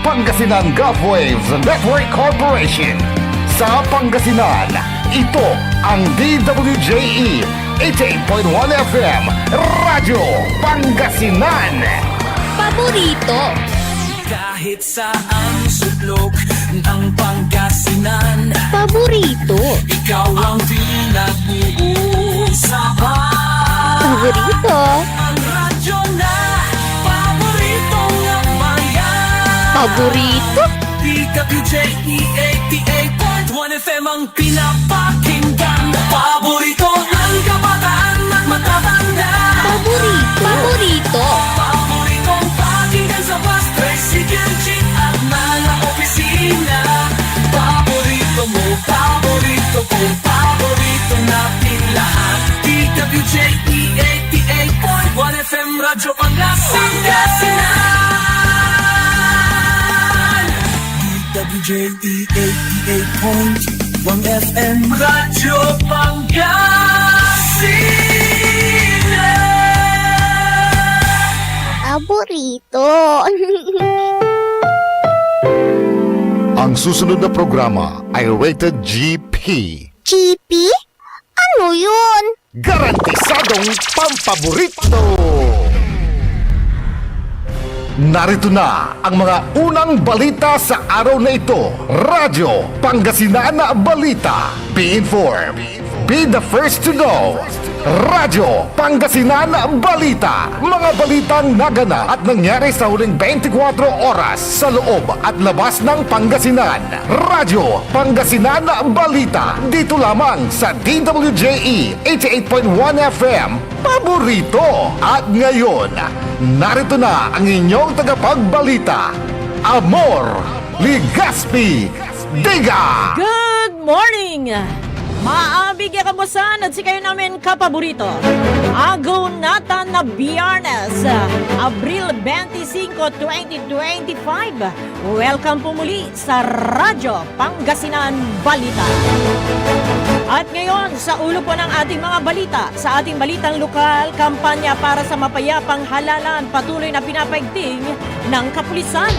Pangasinan Gulf Waves Network Corporation. Sa Pangasinan, ito ang DWJE 88.1 FM Radyo Pangasinan. Paborito. Kahit saan sulok ng Pangasinan, Paborito. ikaw ang pinag-uusapan. Paborito. Ang radyo na paborito ng bayan. Paborito. DWJE 88.1 FM ang pinapakinggan. Paborito ng kabataan at matatanda. Paborito. Paborito. Paboritong pakinggan sa bus, tricycle, jeep at mga opisina. Paborito mo, paborito ko, paborito natin lahat. DWJE 88.1 FM Radyo Pangasinan. DWJE 88.1 FM Radyo Pangasinan. Paborito. Ang susunod na programa ay rated GP. Chippy? Ano yun? Garantisadong pampaborito! Narito na ang mga unang balita sa araw na ito. Radyo Pangasinan Balita. Be informed. Be the first to know. Radyo Pangasinan Balita. Mga balitang naganap at nangyari sa huling 24 oras sa loob at labas ng Pangasinan. Radyo Pangasinan Balita. Dito lamang sa DWJE 88.1 FM. Paborito. At ngayon, narito na ang inyong tagapagbalita, Amor Ligaspi Diga. Good morning! Maabigyan ka mo at si kayo namin kapaborito. Agunatan na Biyernes, Abril 25, 2025. Welcome po muli sa Radyo Pangasinan Balita. At ngayon, sa ulo po ng ating mga balita, sa ating balitang lokal, kampanya para sa mapayapang halalan patuloy na pinapaigting ng kapulisan.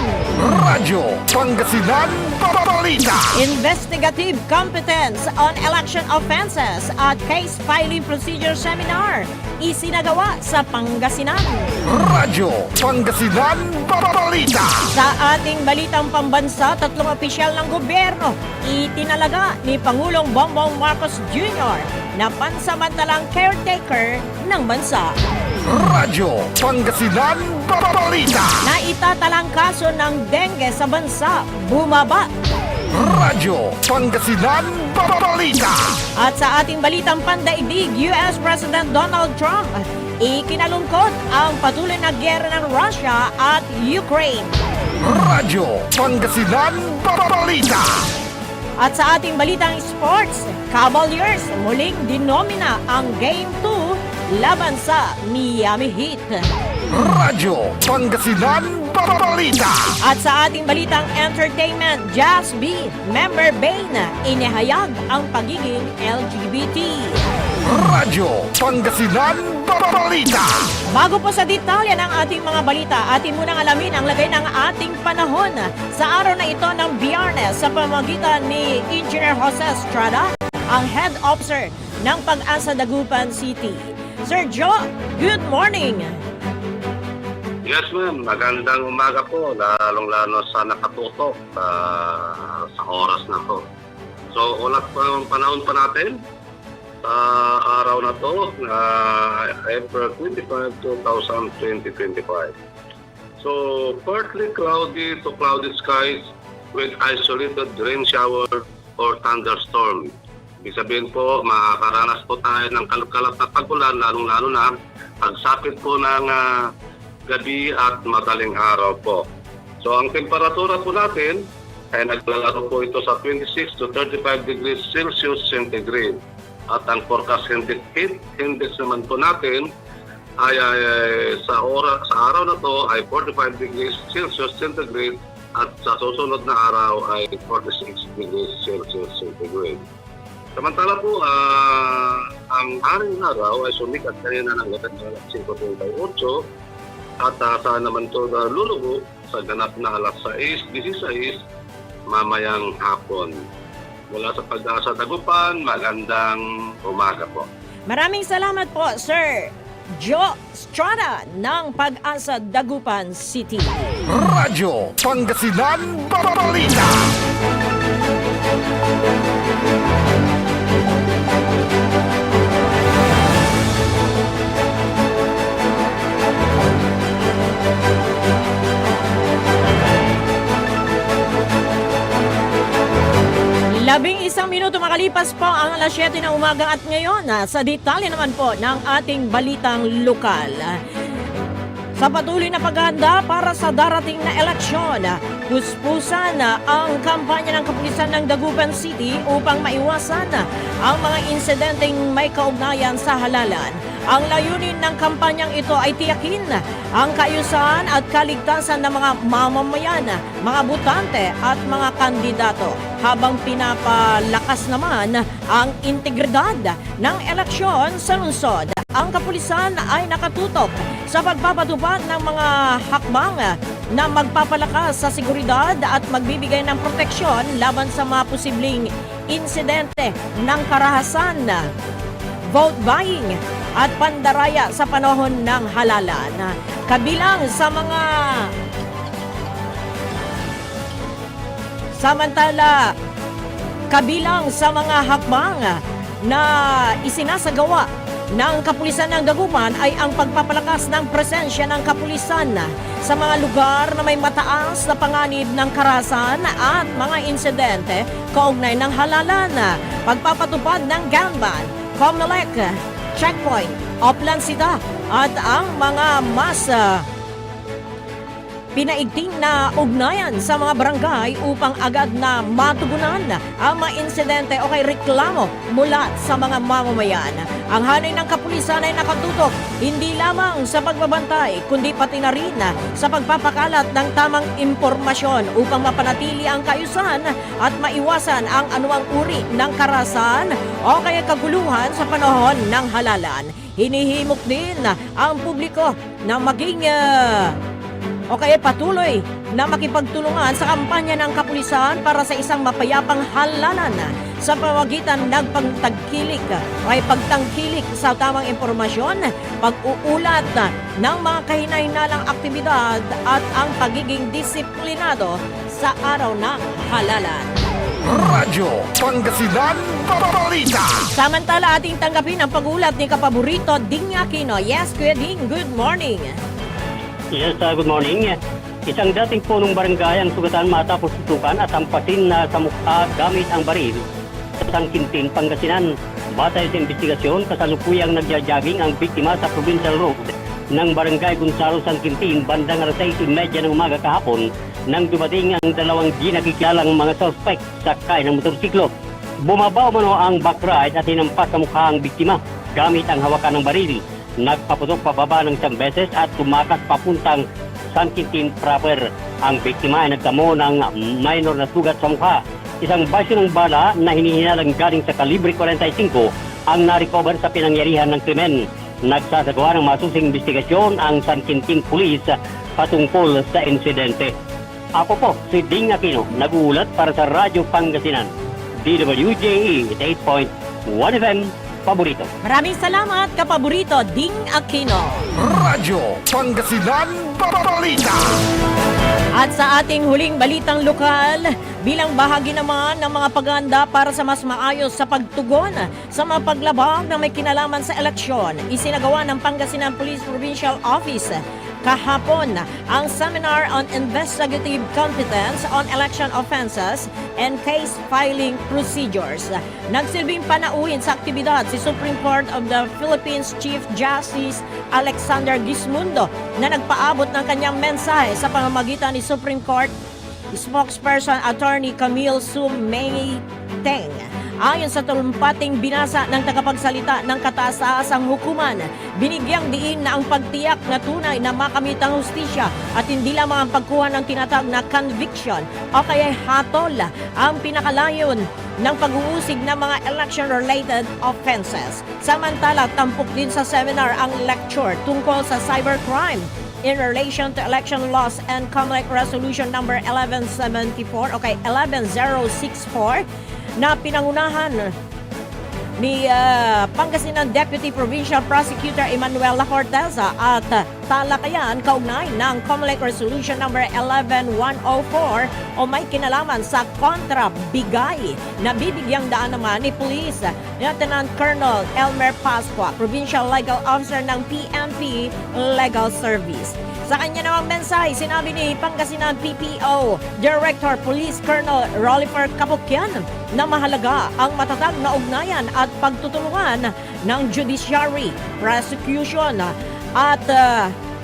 Radyo Pangasinan Balita. Investigative Competence on Election Offenses at Case Filing Procedure Seminar isinagawa sa Pangasinan. Radyo Pangasinan Balita. Sa ating balitang pambansa, 3 opisyal ng gobyerno itinalaga ni Pangulong Bongbong Marcos Jr. na pansamantalang caretaker ng bansa. Radyo Pangasinan Balita. Na itatalang kaso ng dengue sa bansa bumaba. Radyo Pangasinan Balita. At sa ating balitang pandaigdig, US President Donald Trump ikinalungkot ang patuloy na giyera ng Russia at Ukraine. Radyo Pangasinan Balita. At sa ating balitang sports, Cavaliers muling dinomina ang Game 2 laban sa Miami Heat. Radyo Pangasinan Balita. At sa ating balitang entertainment, Jazz B, member Bane, inihayag ang pagiging LGBT. Radyo Pangasinan Balita. Bago po sa detalye ng ating mga balita, atin munang alamin ang lagay ng ating panahon sa araw na ito ng Biyernes sa pamamagitan ni Engineer Jose Estrada, ang Head Officer ng Pag-asa Dagupan City. Sir Joe, good morning! Yes ma'am, magandang umaga po, lalong-lalo sa nakatutok sa oras na to. So, ulat po ang panahon pa natin sa araw na to, April 25, 2025. So, partly cloudy to cloudy skies with isolated rain shower or thunderstorm. Ibig sabihin po, makakaranas po tayo ng kalat na pag-ulan, lalong-lalo na pagsapit po ng gabi at madaling araw po. So ang temperatura po natin ay naglalaro po ito sa 26 to 35 degrees Celsius centigrade. At ang forecast heat index naman po natin ay sa araw na to ay 45 degrees Celsius centigrade at sa susunod na araw ay 46 degrees Celsius centigrade. Samantala po, ang haring araw ay sumikat kanina ng 5:38 At saan naman ito lulugo sa ganap na alas 6:16 mamayang hapon. Mula sa Pag-asa Dagupan, magandang umaga po. Maraming salamat po, Sir Joe Estrada ng Pag-asa Dagupan City. Radyo Pangasinan Balita. Labing isang minuto makalipas po ang alas 7 ng umaga at ngayon sa detalye naman po ng ating balitang lokal. Sa patuloy na paghahanda para sa darating na eleksyon, puspusan ang kampanya ng kapulisan ng Dagupan City upang maiwasan ang mga insidenteng may kaugnayan sa halalan. Ang layunin ng kampanyang ito ay tiyakin ang kaayusan at kaligtasan ng mga mamamayan, mga botante at mga kandidato habang pinapalakas naman ang integridad ng eleksyon sa lungsod. Ang kapulisan ay nakatutok sa pagpapatupad ng mga hakbang na magpapalakas sa seguridad at magbibigay ng proteksyon laban sa mga posibleng insidente ng karahasan, vote buying at pandaraya sa panahon ng halalan. Kabilang sa mga kabilang sa mga hakbang na isinasagawa ng kapulisan ng Dagupan ay ang pagpapalakas ng presensya ng kapulisan sa mga lugar na may mataas na panganib ng karahasan at mga insidente kaugnay ng halalan, pagpapatupad ng gun ban, COMELEC, checkpoint, Oplan Cita at ang mga mas pinaigting na ugnayan sa mga barangay upang agad na matugunan ang mga insidente o kay reklamo mula sa mga mamamayan. Ang hanay ng kapulisan ay nakatutok hindi lamang sa pagbabantay kundi pati na rin sa pagpapakalat ng tamang impormasyon upang mapanatili ang kaayusan at maiwasan ang anumang uri ng karahasan o kaya kaguluhan sa panahon ng halalan. Hinihimok din ang publiko na maging o kaya patuloy na makipagtulungan sa kampanya ng kapulisan para sa isang mapayapang halalan sa pamamagitan ng pagtangkilik ay pagtangkilik sa tamang impormasyon, pag-uulat ng mga kahinahinalang aktibidad at ang pagiging disiplinado sa araw ng halalan. Radyo Pangasinan Balita. Samantala ating tanggapin ang pag-ulat ni Kapaborito Ding Aquino. Yes, Kuya Ding, good morning. Yes, good morning. Isang dating punong barangay ang sugatan matapos tutukan at ampasin na sa mukha gamit ang baril sa Sangkintin, Pangasinan. Batay sa investigasyon, kasalukuyang nagyajaging ang biktima sa Provincial Road ng Barangay Gonzalo, Sangkintin, bandang alas 6:30 ng umaga kahapon nang dumating ang dalawang di nakikilalang mga suspect sakay ng motorsiklo. Bumabaw mano ang backride at hinampas sa mukha ang biktima gamit ang hawakan ng baril. Nagpaputok pababa ng isang beses at tumakas papuntang Sangkintin proper. Ang biktima ay nagtamo ng minor na sugat sa mukha. Isang basyo ng bala na hinihinalang galing sa kalibre 45 ang na-recover sa pinangyarihan ng krimen. Nagsasagawa ng masusing investigasyon ang Sangkintin Police patungkol sa insidente. Ako po, si Ding Aquino, nag-uulat para sa Radyo Pangasinan. DWJE 8.1 FM, Paborito. Maraming salamat, Kapaborito Ding Aquino. Radyo Pangasinan Balita. At sa ating huling balitang lokal, bilang bahagi naman ng mga paghahanda para sa mas maayos sa pagtugon sa mga paglabag na may kinalaman sa eleksyon, isinagawa ng Pangasinan Police Provincial Office kahapon ang Seminar on Investigative Competence on Election Offenses and Case Filing Procedures. Nagsilbing panauhin sa aktibidad si Supreme Court of the Philippines Chief Justice Alexander Gismundo na nagpaabot ng kanyang mensahe sa pamamagitan ni Supreme Court Spokesperson Attorney Camille Sumayteng. Ayon sa talumpating binasa ng tagapagsalita ng kataas-taasang hukuman, binigyang diin na ang pagtiyak na tunay na makamit ang hustisya at hindi lamang ang pagkuha ng tinatawag na conviction o kaya hatol ang pinakalayon ng pag-uusig ng mga election-related offenses. Samantala, tampok din sa seminar ang lecture tungkol sa cybercrime, in relation to election laws and COMELEC Resolution number 1164 na pinangunahan ni Pangasinan Deputy Provincial Prosecutor Emmanuel La Corteza at talakayan kaugnay ng COMELEC Resolution number 11104 o may kinalaman sa kontrabigay na bibigyang daan naman ni Police Lieutenant Colonel Elmer Pascua, Provincial Legal Officer ng PNP Legal Service. Sa kanya namang mensahe, sinabi ni Pangasinan PPO Director Police Colonel Rollifer Capocchian na mahalaga ang matatag na ugnayan at pagtutulungan ng judiciary, prosecution at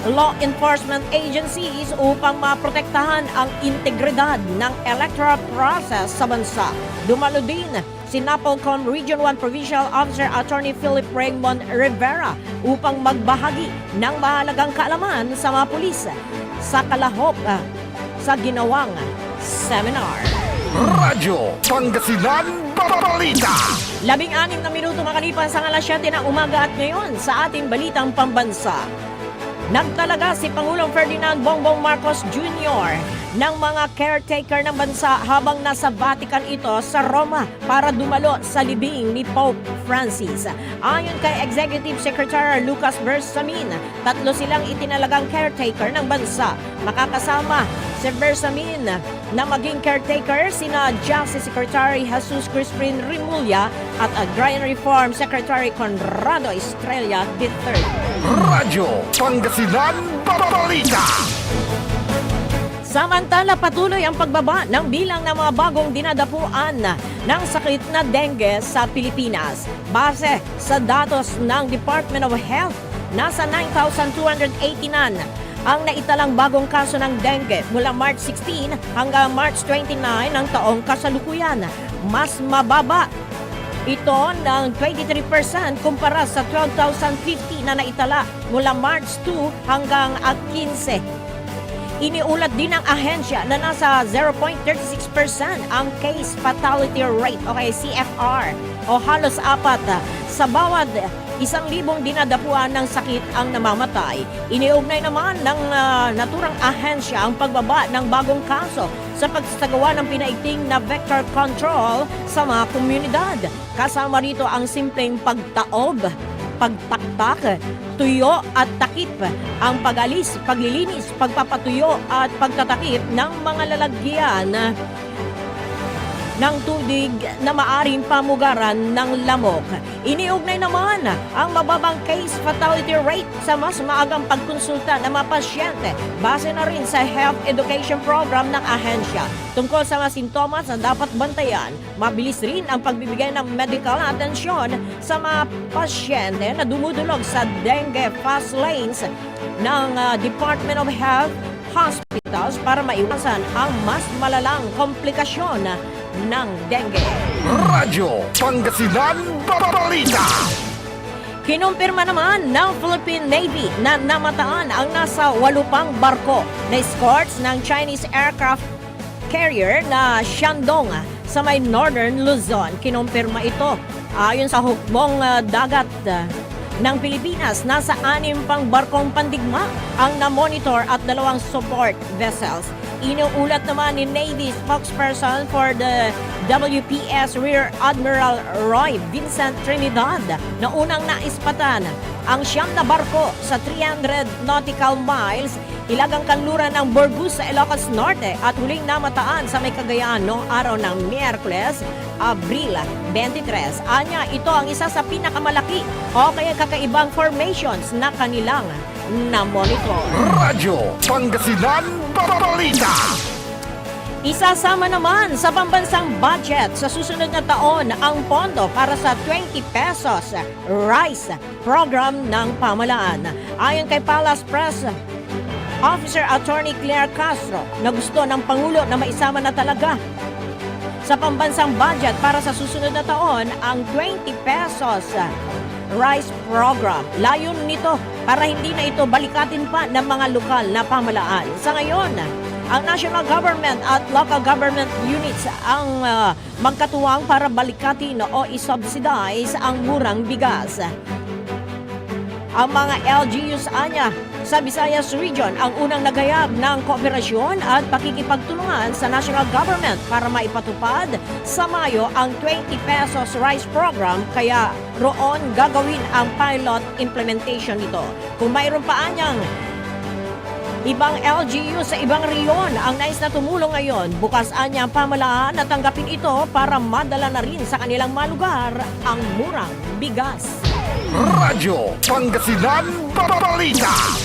law enforcement agencies upang maprotektahan ang integridad ng electoral process sa bansa. Dumalo din si Napolcom Region 1 Provincial Officer Attorney Philip Raymond Rivera upang magbahagi ng mahalagang kaalaman sa mga pulis sa kalahok sa ginawang seminar. Radyo Pangasinan Balita. 16 na minuto makalipas ang alas 7 ng umaga at ngayon sa ating balitang pambansa. Nagtalaga si Pangulong Ferdinand Bongbong Marcos Jr. ng mga caretaker ng bansa habang nasa Vatican ito sa Roma para dumalo sa libing ni Pope Francis. Ayon kay Executive Secretary Lucas Bersamin, 3 silang itinalagang caretaker ng bansa. Makakasama si Bersamin na maging caretaker sina Justice Secretary Jesus Crispin Rimulya at Agrarian Reform Secretary Conrado Estrella III. Radyo Pangasinan Balita. Samantala, patuloy ang pagbaba ng bilang ng mga bagong dinadapuan ng sakit na dengue sa Pilipinas. Base sa datos ng Department of Health, nasa 9,289 ang naitalang bagong kaso ng dengue mula March 16 hanggang March 29 ng taong kasalukuyan. Mas mababa ito ng 23% kumpara sa 12,050 na naitala mula March 2 hanggang 15. Iniulat din ng ahensya na nasa 0.36% ang case fatality rate o CFR o halos 4 sa bawat 1,000 dinadapuan ng sakit ang namamatay. Iniugnay naman ng naturang ahensya ang pagbaba ng bagong kaso sa pagsasagawa ng pinaigting na vector control sa mga komunidad. Kasama rito ang simpleng pagtaob, pagtaktak, tuyo at takip, ang pag-alis, paglilinis, pagpapatuyo at pagtatakip ng mga lalagyan ng tubig na maaring pamugaran ng lamok. Iniugnay naman ang mababang case fatality rate sa mas maagang pagkonsulta ng mga pasyente base na rin sa health education program ng ahensya. Tungkol sa mga sintomas na dapat bantayan, mabilis rin ang pagbibigay ng medical atensyon sa mga pasyente na dumudulog sa dengue fast lanes ng Department of Health hospitals para maiwasan ang mas malalang komplikasyon ng dengue. Radyo Pangasinan Balita. Kinumpirma naman ng Philippine Navy na namataan ang nasa 8 pang barko na escorts ng Chinese aircraft carrier na Shandong sa may Northern Luzon. Kinumpirma ito ayon sa hukbong dagat ng Pilipinas. Nasa 6 pang barkong pandigma ang na-monitor at 2 support vessels. Inuulat naman ni Navy spokesperson for the WPS Rear Admiral Roy Vincent Trinidad na unang naispatan ang 9 na barko sa 300 nautical miles ilagang kanluran ng Burgos sa Ilocos Norte at huling namataan sa may Cagayan noong araw ng Miyerkules, Abril 23. Anya, ito ang isa sa pinakamalaki o kaya kakaibang formations na kanilang na-monitor. Radyo Pangasinan Balita. Isasama naman sa pambansang budget sa susunod na taon ang pondo para sa 20 pesos rice program ng pamalaan. Ayon kay Palace Press Officer Attorney Claire Castro na gusto ng Pangulo na maisama na talaga sa pambansang budget para sa susunod na taon ang 20 pesos rice program. Layon nito para hindi na ito balikatin pa ng mga lokal na pamalaan. Sa ngayon, ang national government at local government units ang magkatuwang para balikatin o isubsidize ang murang bigas. Ang mga LGUs anya sa Visayas Region ang unang nagayab ng kooperasyon at pakikipagtulungan sa national government para maipatupad sa Mayo ang 20 pesos rice program, kaya roon gagawin ang pilot implementation nito. Kung mayroon pa anyang ibang LGU sa ibang reyon ang nais na tumulong ngayon, bukas anya ang pamahalaan na tanggapin ito para madala na rin sa kanilang malugar ang murang bigas. Radyo Pangasinan Balita.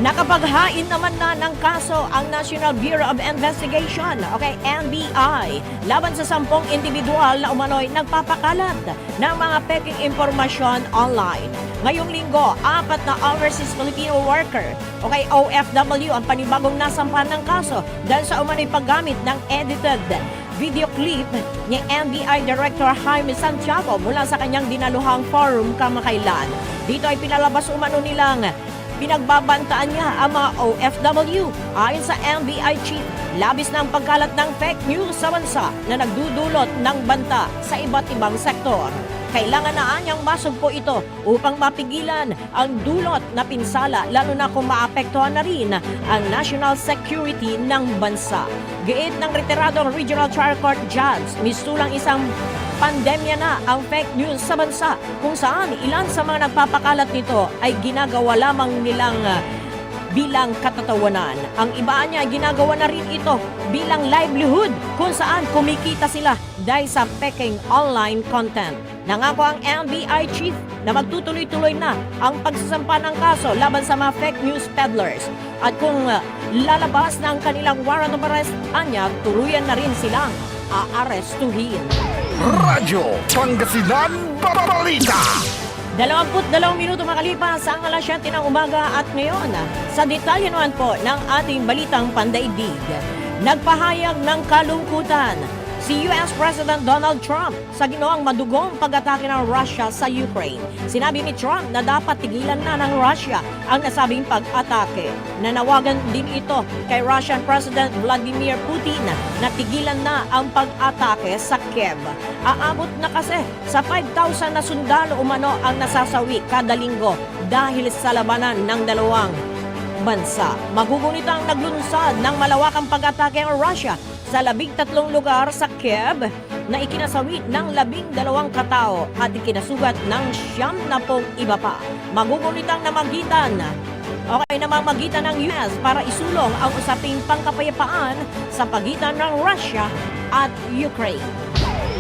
Nakapaghain naman na ng kaso ang National Bureau of Investigation, NBI, laban sa 10 individual na umano'y nagpapakalat ng mga peking impormasyon online. Ngayong linggo, 4 na overseas Filipino worker, OFW, ang panibagong nasampahan ng kaso dahil sa umano'y paggamit ng edited video clip ni NBI Director Jaime Santiago mula sa kanyang dinaluhang forum kamakailan. Dito ay pinalabas umano nilang pinagbabantaan niya ang mga OFW. Ayon sa NBI Chief, labis na ang pagkalat ng fake news sa bansa na nagdudulot ng banta sa iba't ibang sektor. Kailangan na anyang masugpo ito upang mapigilan ang dulot na pinsala, lalo na kung maapektuhan na rin ang national security ng bansa. Giit ng retiradong Regional Trial Court Judge, mistulang isang pandemya na ang fake news sa bansa, kung saan ilan sa mga nagpapakalat nito ay ginagawa lamang nilang bilang katatawanan. Ang iba niya ginagawa na rin ito bilang livelihood, kung saan kumikita sila dahil sa peking online content. Nangako ang NBI Chief na magtutuloy-tuloy na ang pagsasampa ng kaso laban sa mga fake news peddlers. At kung lalabas na ang kanilang warrant of arrest, anya, tuluyan na rin silang aarestuhin. Radyo Pangasinan Balita. 22 minuto makalipas ang alas 7 ng umaga at ngayon, sa detalye naman po ng ating balitang pandaigdig. Nagpahayag ng kalungkutan si US President Donald Trump sa ginoong madugong pag-atake ng Russia sa Ukraine. Sinabi ni Trump na dapat tigilan na ng Russia ang nasabing pag-atake. Nanawagan din ito kay Russian President Vladimir Putin na tigilan na ang pag-atake sa Kiev. Aabot na kasi sa 5,000 na sundalo umano ang nasasawi kada linggo dahil sa labanan ng dalawang bansa. Magugunit ang naglunsad ng malawakang pag-atake ng Russia sa 13 lugar sa Kiev na ikinasawi ng 12 katao at ikinasugat ng 70 iba pa. Magugunit ang namamagitan ng US para isulong ang usaping pangkapayapaan sa pagitan ng Russia at Ukraine.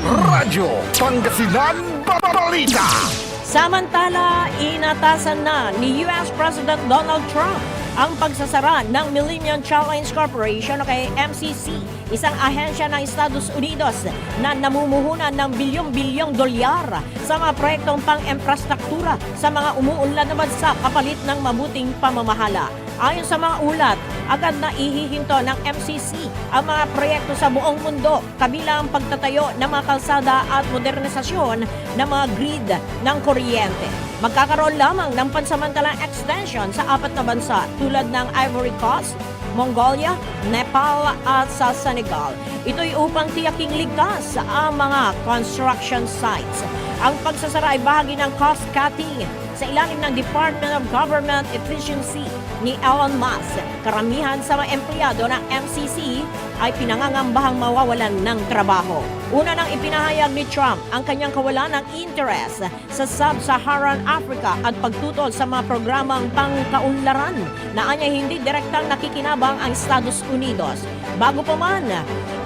Radyo Pangasinan Balita. Samantala, inatasan na ni US President Donald Trump ang pagsasara ng Millennium Challenge Corporation o kay MCC, isang ahensya ng Estados Unidos na namumuhunan ng bilyong-bilyong dolyar sa mga proyektong pang-infrastruktura sa mga umuunlad na bansa kapalit ng mabuting pamamahala. Ayon sa mga ulat, agad na ihihinto ng MCC ang mga proyekto sa buong mundo, kabilang ang pagtatayo ng mga kalsada at modernisasyon ng mga grid ng kuryente. Magkakaroon lamang ng pansamantalang extension sa 4 na bansa tulad ng Ivory Coast, Mongolia, Nepal at sa Senegal. Ito'y upang tiyaking ligtas ang mga construction sites. Ang pagsasara ay bahagi ng cost cutting sa ilalim ng Department of Government Efficiency ni Elon Musk. Karamihan sa mga empleyado ng MCC ay pinangangambahang mawawalan ng trabaho. Una nang ipinahayag ni Trump ang kanyang kawalan ng interest sa Sub-Saharan Africa at pagtutol sa mga programang pangkaunlaran na anya hindi direktang nakikinabang ang Estados Unidos. Bago pa man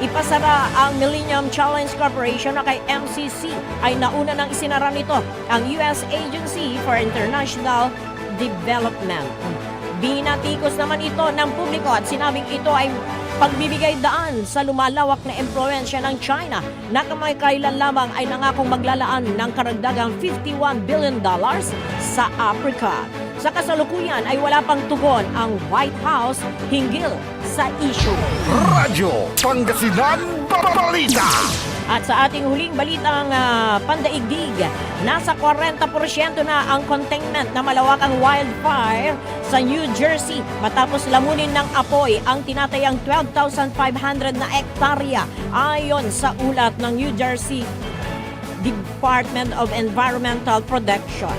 ipasara ang Millennium Challenge Corporation na kay MCC, ay nauna nang isinara nito ang US Agency for International Development. Binatikos naman ito ng publiko at sinabing ito ay pagbibigay daan sa lumalawak na impluwensya ng China na kamakailan lamang ay nangakong maglalaan ng karagdagang $51 billion sa Africa. Sa kasalukuyan ay wala pang tugon ang White House hinggil sa issue. Radyo Pangasinan Balita. At sa ating huling balitang pandaigdig, nasa 40% na ang containment na malawakang wildfire sa New Jersey matapos lamunin ng apoy ang tinatayang 12,500 na ektarya ayon sa ulat ng New Jersey Department of Environmental Protection.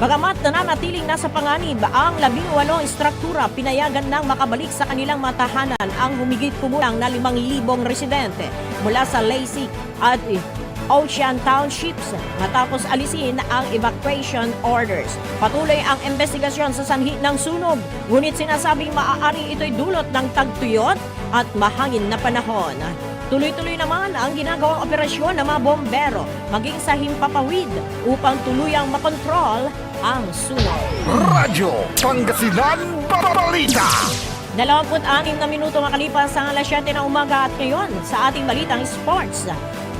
Bagamat nananatiling nasa panganib ang 18 struktura, pinayagan nang makabalik sa kanilang matahanan ang humigit kumulang na 5,000 residente mula sa Lacey at Ocean Townships matapos alisin ang evacuation orders. Patuloy ang investigasyon sa sanhi ng sunog, ngunit sinasabing maaaring ito'y dulot ng tagtuyot at mahangin na panahon. Tuloy-tuloy naman ang ginagawang operasyon ng mga bombero maging sa himpapawid upang tuluyang makontrol ang sunog. Radyo Pangasinan Balita. 26 na minuto makalipas ang alas 7 ng umaga at ngayon sa ating balitang sports.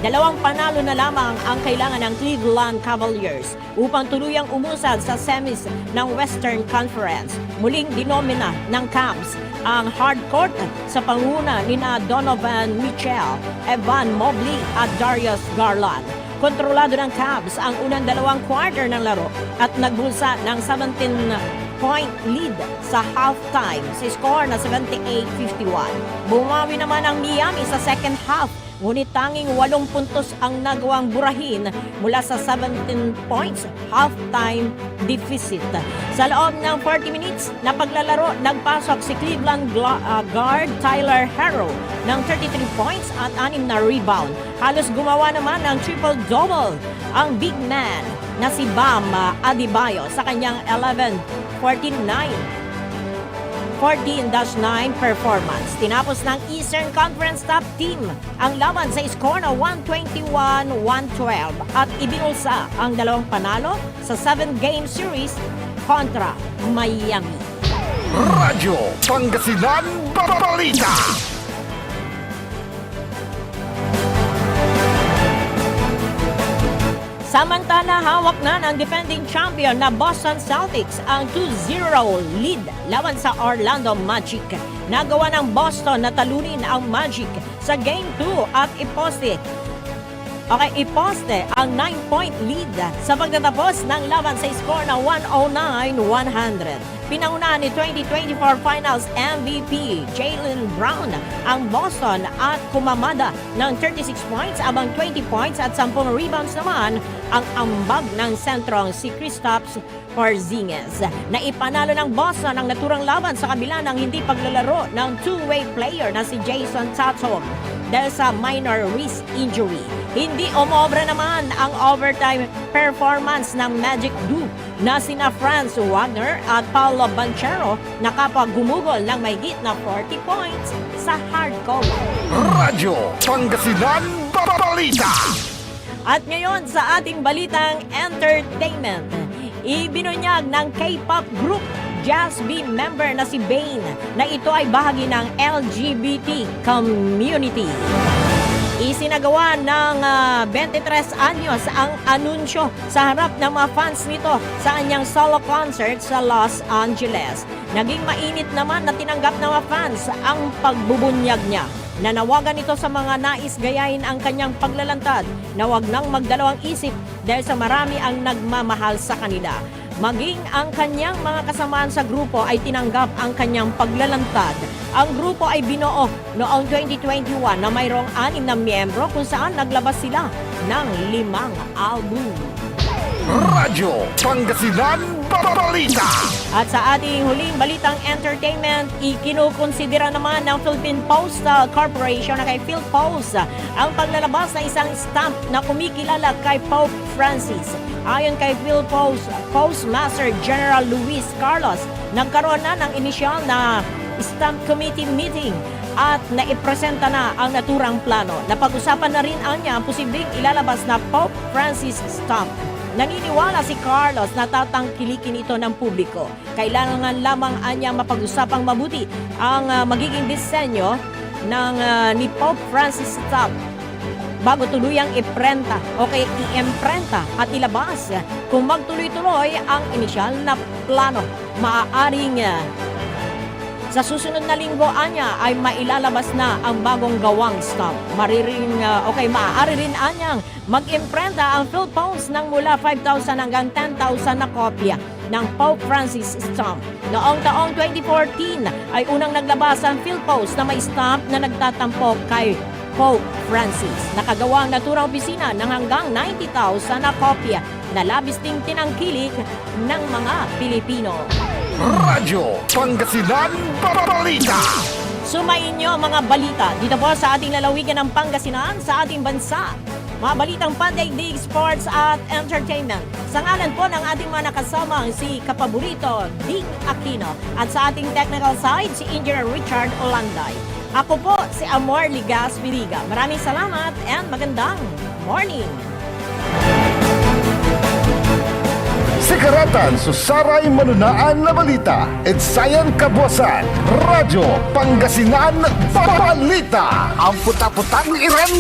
2 panalo na lamang ang kailangan ng Cleveland Cavaliers upang tuluyang umusad sa semis ng Western Conference. Muling dinomina ng Cavs ang hardcourt sa panguna ni Donovan Mitchell, Evan Mobley at Darius Garland. Kontrolado ng Cavs ang unang 2 quarter ng laro at nagbulsa ng 17-point lead sa halftime sa score na 78-51. Bumawi naman ang Miami sa second half, ngunit tanging 8 puntos ang nagawang burahin mula sa 17 points halftime deficit. Sa loob ng 40 minutes na paglalaro, nagpasok si Cleveland guard Tyler Herro ng 33 points at 6 na rebound. Halos gumawa naman ng triple-double ang big man na si Bam Adebayo sa kanyang 14-9 performance. Tinapos ng Eastern Conference top team ang laban sa score na 121-112 at ibinulsa ang 2 panalo sa 7-game series kontra Miami. Radyo Pangasinan Balita. Samantala, hawak na ng defending champion na Boston Celtics ang 2-0 lead laban sa Orlando Magic. Nagawa ng Boston na talunin ang Magic sa Game 2 at iposte ang 9-point lead sa pagtatapos ng laban sa score na 109-100. Pinangunahan ni 2024 Finals MVP Jaylen Brown ang Boston at kumamada ng 36 points abang 20 points at 10 rebounds naman ang ambag ng sentrong si Kristaps Porzingis. Naipanalo ng Boston ang naturang laban sa kabila ng hindi paglalaro ng two-way player na si Jason Tatum dahil sa minor wrist injury. Hindi umobra naman ang overtime performance ng Magic Duo na sina Franz Wagner at Paolo Banchero na kapag gumugol ng mahigit na 40 points sa hardcore. Radyo Pangasinan Balita. At ngayon sa ating balitang entertainment, ibinunyag ng K-pop group Just Be member na si Bane na ito ay bahagi ng LGBT community. Isinagawa ng 23 anyos ang anunsyo sa harap ng mga fans nito sa kanyang solo concert sa Los Angeles. Naging mainit naman na tinanggap ng mga fans ang pagbubunyag niya. Nanawagan ito sa mga nais gayahin ang kanyang paglalantad na wag nang magdalawang isip dahil sa marami ang nagmamahal sa kanila. Maging ang kanyang mga kasamaan sa grupo ay tinanggap ang kanyang paglalantad. Ang grupo ay binuo noong 2021 na mayroong 6 na miyembro kung saan naglabas sila ng 5 album. Radyo Pangasinan Balita. At sa ating huling balitang entertainment, ikinukonsidera naman ng Philippine Postal Corporation na kay PhilPost ang paglalabas ng isang stamp na kumikilala kay Pope Francis. Ayon kay PhilPost Postmaster General Luis Carlos, nagkaroon na ng inisyal na stamp committee meeting at naipresenta na ang naturang plano. Napag-usapan na rin anya ang posibleng ilalabas na Pope Francis stamp. Naniniwala si Carlos na tatangkilikin ito ng publiko. Kailangan lamang anya mapag-usapang mabuti ang magiging disenyo ng ni Pope Francis stamp bago tuluyang iprenta o kaya i-imprenta at ilabas. Kung magtuloy-tuloy ang inisyal na plano, maaaring sa susunod na linggo anya ay mailalabas na ang bagong gawang stamp. Maaari rin anyang mag-imprenta ang PhilPost ng mula 5,000 hanggang 10,000 na kopya ng Pope Francis stamp. Noong taong 2014 ay unang naglabas ang PhilPost na may stamp na nagtatampo kay Pope Francis. Nakagawa ang naturang opisina ng hanggang 90,000 na kopya na labis ding tinangkilik ng mga Pilipino. Radyo Pangasinan Balita. Sumainyo mga balita dito po sa ating lalawigan ng Pangasinan sa ating bansa. Mga balitang pandaigdig, sports at entertainment. Sa ngalan po ng ating mga nakasama si Kapaborito Ding Aquino at sa ating technical side si Engineer Richard Olanday. Ako po si Amor Ligas Viriga. Maraming salamat and magandang morning! Sikaratan susaray manunaan na balita. Edsayan Kabuasan. Radyo Pangasinan Balita. Ang puta-putang Iran